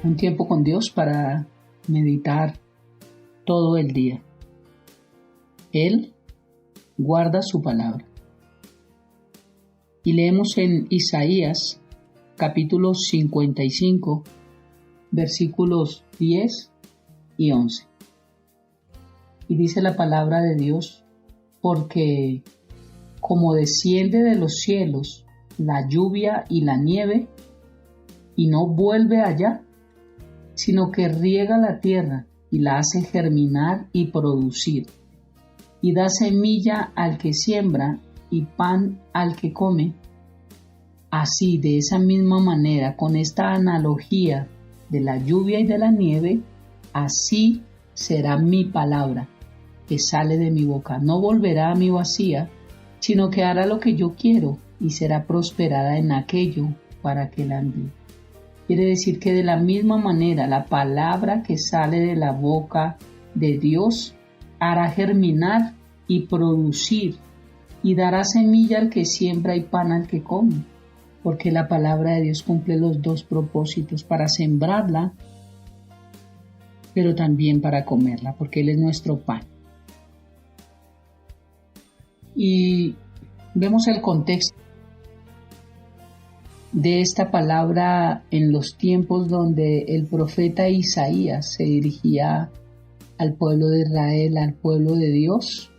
Un tiempo con Dios para meditar todo el día. Él guarda su palabra. Y leemos en Isaías capítulo 55, versículos 10 y 11. Y dice la palabra de Dios: porque como desciende de los cielos la lluvia y la nieve, y no vuelve allá, sino que riega la tierra y la hace germinar y producir, y da semilla al que siembra y pan al que come. Así, de esa misma manera, con esta analogía de la lluvia y de la nieve, así será mi palabra que sale de mi boca. No volverá a mí vacía, sino que hará lo que yo quiero y será prosperada en aquello para que la envíe. Quiere decir que de la misma manera la palabra que sale de la boca de Dios hará germinar y producir, y dará semilla al que siembra y pan al que come, porque la palabra de Dios cumple los dos propósitos: para sembrarla, pero también para comerla, porque Él es nuestro pan. Y vemos el contexto de esta palabra en los tiempos donde el profeta Isaías se dirigía al pueblo de Israel, al pueblo de Dios,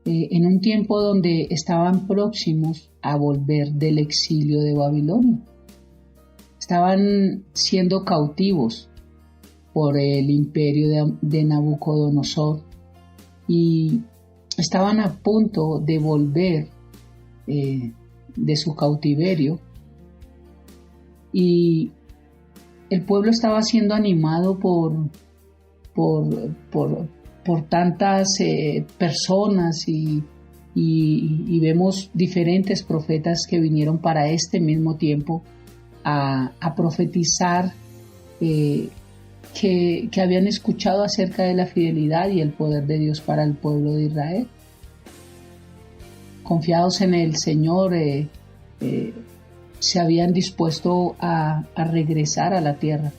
en un tiempo donde estaban próximos a volver del exilio de Babilonia. Estaban siendo cautivos por el imperio de Nabucodonosor y estaban a punto de volver de su cautiverio, y el pueblo estaba siendo animado por tantas personas y vemos diferentes profetas que vinieron para este mismo tiempo a profetizar que habían escuchado acerca de la fidelidad y el poder de Dios para el pueblo de Israel. Confiados en el Señor, se habían dispuesto a regresar a la tierra.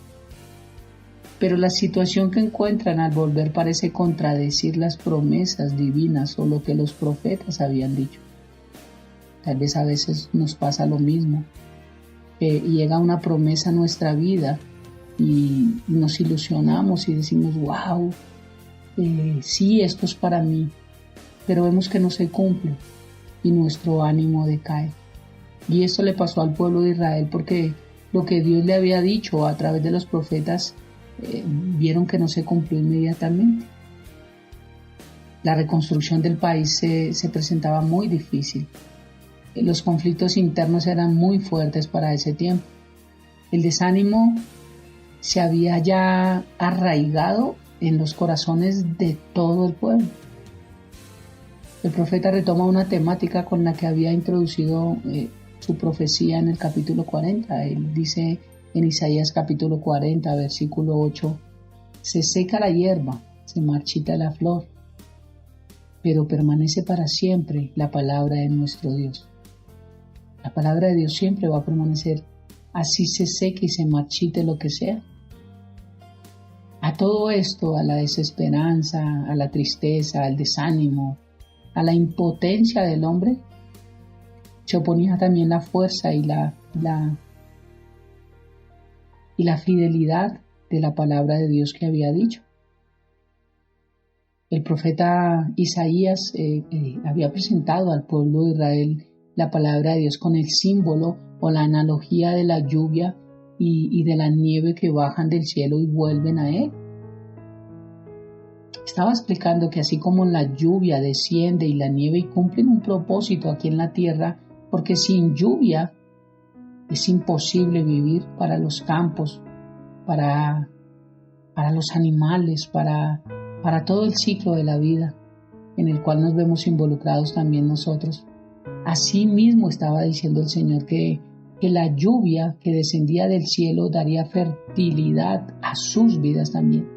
Pero la situación que encuentran al volver parece contradecir las promesas divinas o lo que los profetas habían dicho. Tal vez a veces nos pasa lo mismo. Llega una promesa a nuestra vida y nos ilusionamos y decimos: wow, sí, esto es para mí. Pero vemos que no se cumple y nuestro ánimo decae. Y esto le pasó al pueblo de Israel porque lo que Dios le había dicho a través de los profetas vieron que no se cumplió inmediatamente. La reconstrucción del país se presentaba muy difícil. Los conflictos internos eran muy fuertes para ese tiempo. El desánimo se había ya arraigado en los corazones de todo el pueblo. El profeta retoma una temática con la que había introducido su profecía en el capítulo 40. Él dice en Isaías capítulo 40, versículo 8: se seca la hierba, se marchita la flor, pero permanece para siempre la palabra de nuestro Dios. La palabra de Dios siempre va a permanecer, así se seque y se marchite lo que sea. A todo esto, a la desesperanza, a la tristeza, al desánimo, a la impotencia del hombre, se oponía también la fuerza y la fidelidad de la palabra de Dios que había dicho. El profeta Isaías había presentado al pueblo de Israel la palabra de Dios con el símbolo o la analogía de la lluvia y de la nieve que bajan del cielo y vuelven a él. Estaba explicando que así como la lluvia desciende y la nieve cumplen un propósito aquí en la tierra, porque sin lluvia es imposible vivir para los campos, para los animales, para todo el ciclo de la vida en el cual nos vemos involucrados también nosotros. Así mismo estaba diciendo el Señor que la lluvia que descendía del cielo daría fertilidad a sus vidas también.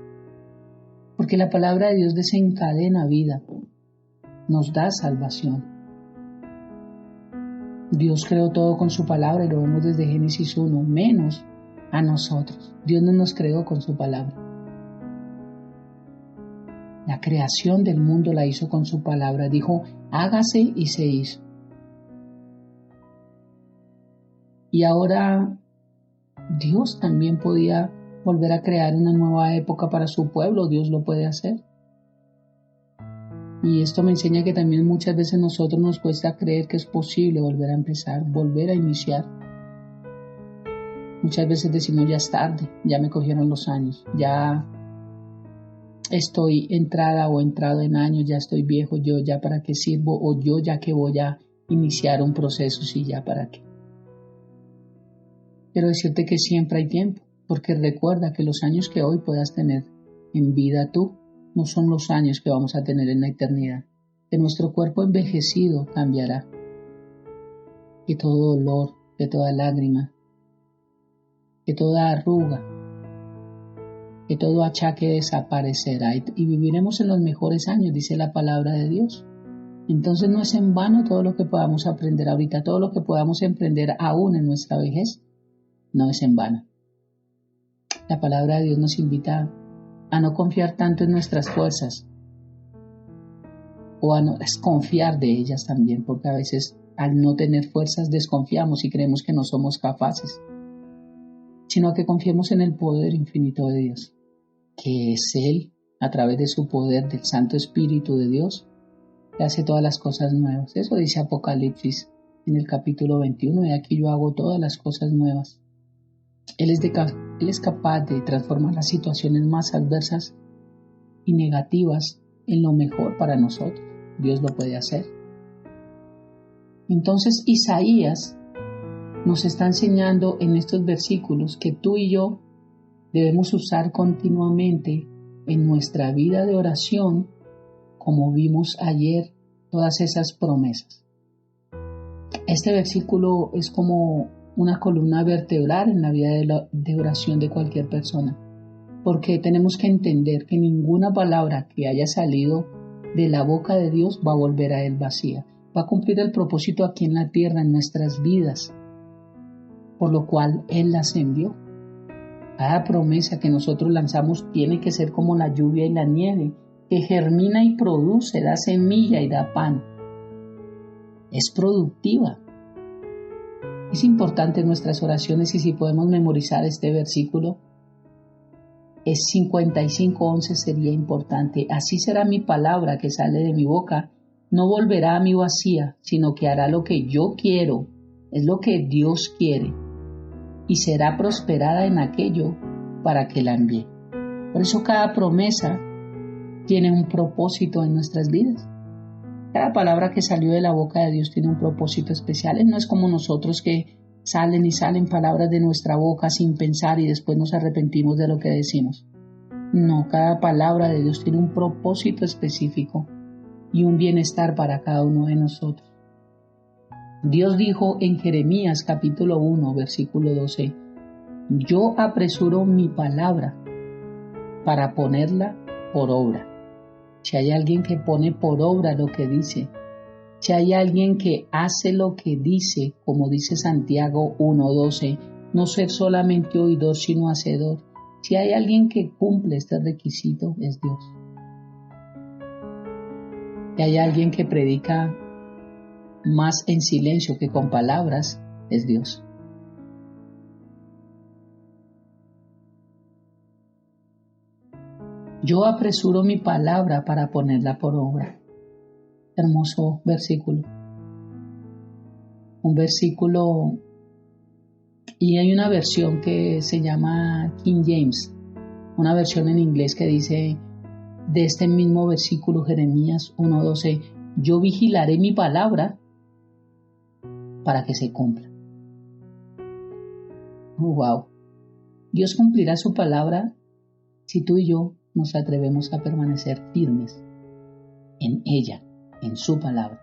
Porque la palabra de Dios desencadena vida, nos da salvación. Dios creó todo con su palabra y lo vemos desde Génesis 1, menos a nosotros. Dios no nos creó con su palabra. La creación del mundo la hizo con su palabra. Dijo, hágase y se hizo. Y ahora Dios también podía volver a crear una nueva época para su pueblo. Dios lo puede hacer. Y esto me enseña que también muchas veces a nosotros nos cuesta creer que es posible volver a empezar, volver a iniciar. Muchas veces decimos, ya es tarde, ya me cogieron los años, ya estoy entrada o entrado en años, ya estoy viejo, yo ya para qué sirvo, o yo ya que voy a iniciar un proceso, sí, ya para qué. Quiero decirte que siempre hay tiempo, porque recuerda que los años que hoy puedas tener en vida tú, no son los años que vamos a tener en la eternidad. Que nuestro cuerpo envejecido cambiará, que todo dolor, que toda lágrima, que toda arruga, que todo achaque desaparecerá y viviremos en los mejores años, dice la palabra de Dios. Entonces no es en vano todo lo que podamos aprender ahorita, todo lo que podamos emprender aún en nuestra vejez, no es en vano. La palabra de Dios nos invita a no confiar tanto en nuestras fuerzas o a no desconfiar de ellas también, porque a veces al no tener fuerzas desconfiamos y creemos que no somos capaces, sino que confiemos en el poder infinito de Dios, que es Él, a través de su poder, del Santo Espíritu de Dios, que hace todas las cosas nuevas. Eso dice Apocalipsis en el capítulo 21, y aquí yo hago todas las cosas nuevas. Él es capaz de transformar las situaciones más adversas y negativas en lo mejor para nosotros. Dios lo puede hacer. Entonces Isaías nos está enseñando en estos versículos que tú y yo debemos usar continuamente en nuestra vida de oración, como vimos ayer, todas esas promesas. Este versículo es como una columna vertebral en la vida de oración de cualquier persona, porque tenemos que entender que ninguna palabra que haya salido de la boca de Dios va a volver a Él vacía, va a cumplir el propósito aquí en la tierra, en nuestras vidas, por lo cual Él las envió. Cada promesa que nosotros lanzamos tiene que ser como la lluvia y la nieve, que germina y produce, da semilla y da pan. Es productiva. Es importante en nuestras oraciones, y si podemos memorizar este versículo, es 55:11, sería importante. Así será mi palabra que sale de mi boca, no volverá a mí vacía, sino que hará lo que yo quiero, es lo que Dios quiere, y será prosperada en aquello para que la envíe. Por eso cada promesa tiene un propósito en nuestras vidas. Cada palabra que salió de la boca de Dios tiene un propósito especial. No es como nosotros que salen y salen palabras de nuestra boca sin pensar y después nos arrepentimos de lo que decimos. No, cada palabra de Dios tiene un propósito específico y un bienestar para cada uno de nosotros. Dios dijo en Jeremías capítulo 1, versículo 12, yo apresuro mi palabra para ponerla por obra. Si hay alguien que pone por obra lo que dice, si hay alguien que hace lo que dice, como dice Santiago 1:12, no ser solamente oidor sino hacedor, si hay alguien que cumple este requisito, es Dios. Si hay alguien que predica más en silencio que con palabras, es Dios. Yo apresuro mi palabra para ponerla por obra. Hermoso versículo. Un versículo, y hay una versión que se llama King James, una versión en inglés que dice de este mismo versículo, Jeremías 1:12, yo vigilaré mi palabra para que se cumpla. Oh, wow. Dios cumplirá su palabra si tú y yo nos atrevemos a permanecer firmes en ella, en su palabra.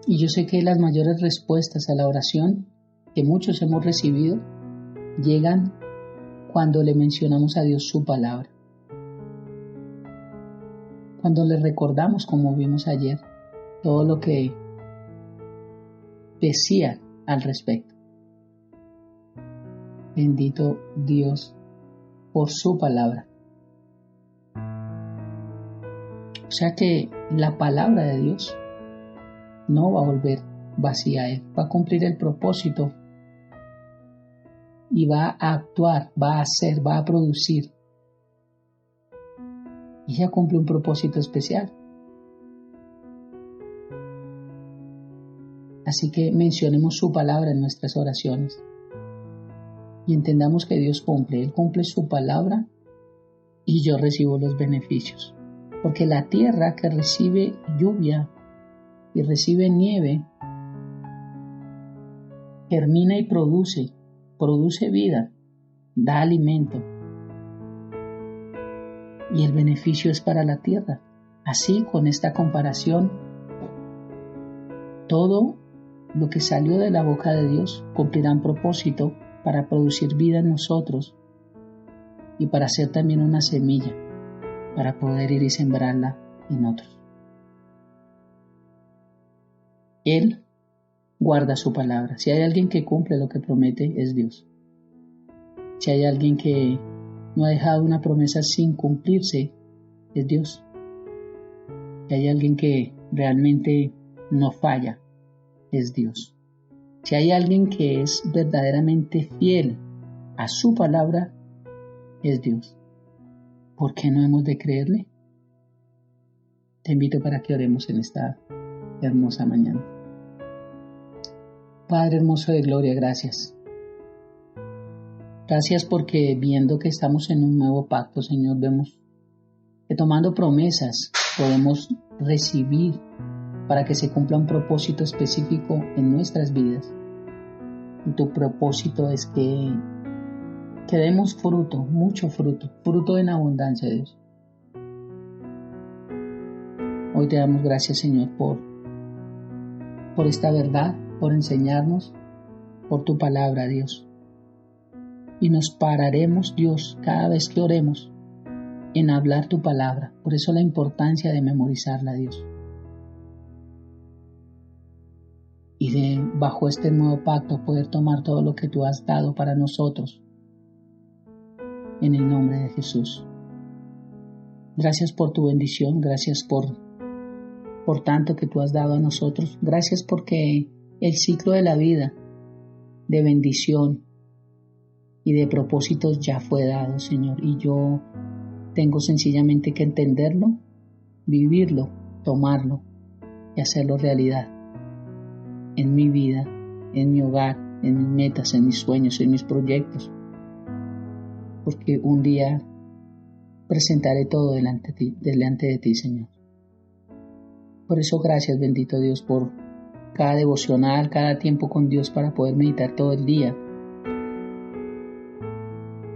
Y yo sé que las mayores respuestas a la oración que muchos hemos recibido llegan cuando le mencionamos a Dios su palabra. Cuando le recordamos, como vimos ayer, todo lo que decía al respecto. Bendito Dios por su palabra. O sea que la palabra de Dios no va a volver vacía a Él, va a cumplir el propósito y va a actuar, va a hacer, va a producir. Y ella cumple un propósito especial. Así que mencionemos su palabra en nuestras oraciones y entendamos que Dios cumple. Él cumple su palabra y yo recibo los beneficios. Porque la tierra que recibe lluvia y recibe nieve, germina y produce vida, da alimento. Y el beneficio es para la tierra. Así, con esta comparación, todo lo que salió de la boca de Dios cumplirá un propósito para producir vida en nosotros y para ser también una semilla, para poder ir y sembrarla en otros. Él guarda su palabra. Si hay alguien que cumple lo que promete, es Dios. Si hay alguien que no ha dejado una promesa sin cumplirse, es Dios. Si hay alguien que realmente no falla, es Dios. Si hay alguien que es verdaderamente fiel a su palabra, es Dios. ¿Por qué no hemos de creerle? Te invito para que oremos en esta hermosa mañana. Padre hermoso de gloria, gracias. Gracias porque viendo que estamos en un nuevo pacto, Señor, vemos que tomando promesas podemos recibir para que se cumpla un propósito específico en nuestras vidas. Y tu propósito es que demos fruto, mucho fruto en abundancia, Dios. Hoy te damos gracias, Señor, por esta verdad, por enseñarnos, por tu palabra, Dios. Y nos pararemos, Dios, cada vez que oremos, en hablar tu palabra. Por eso la importancia de memorizarla, Dios. Y de, bajo este nuevo pacto, poder tomar todo lo que tú has dado para nosotros. En el nombre de Jesús. Gracias por tu bendición, gracias por tanto que tú has dado a nosotros. Gracias porque el ciclo de la vida, de bendición y de propósitos ya fue dado, Señor. Y yo tengo sencillamente que entenderlo, vivirlo, tomarlo y hacerlo realidad. En mi vida, en mi hogar, en mis metas, en mis sueños, en mis proyectos. Porque un día presentaré todo delante de ti, Señor. Por eso gracias, bendito Dios, por cada devocional, cada tiempo con Dios para poder meditar todo el día.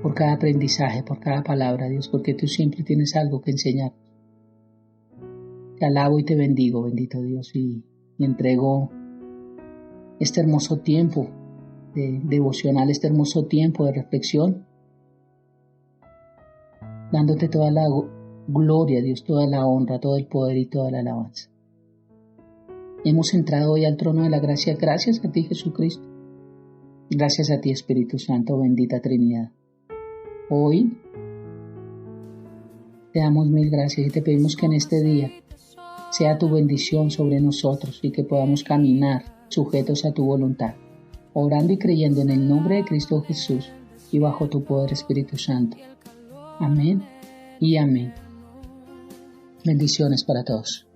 Por cada aprendizaje, por cada palabra, Dios, porque tú siempre tienes algo que enseñar. Te alabo y te bendigo, bendito Dios, y entrego este hermoso tiempo de devocional, este hermoso tiempo de reflexión, dándote toda la gloria, Dios, toda la honra, todo el poder y toda la alabanza. Hemos entrado hoy al trono de la gracia, gracias a ti, Jesucristo. Gracias a ti, Espíritu Santo, bendita Trinidad. Hoy te damos mil gracias y te pedimos que en este día sea tu bendición sobre nosotros y que podamos caminar sujetos a tu voluntad, orando y creyendo en el nombre de Cristo Jesús y bajo tu poder, Espíritu Santo. Amén y amén. Bendiciones para todos.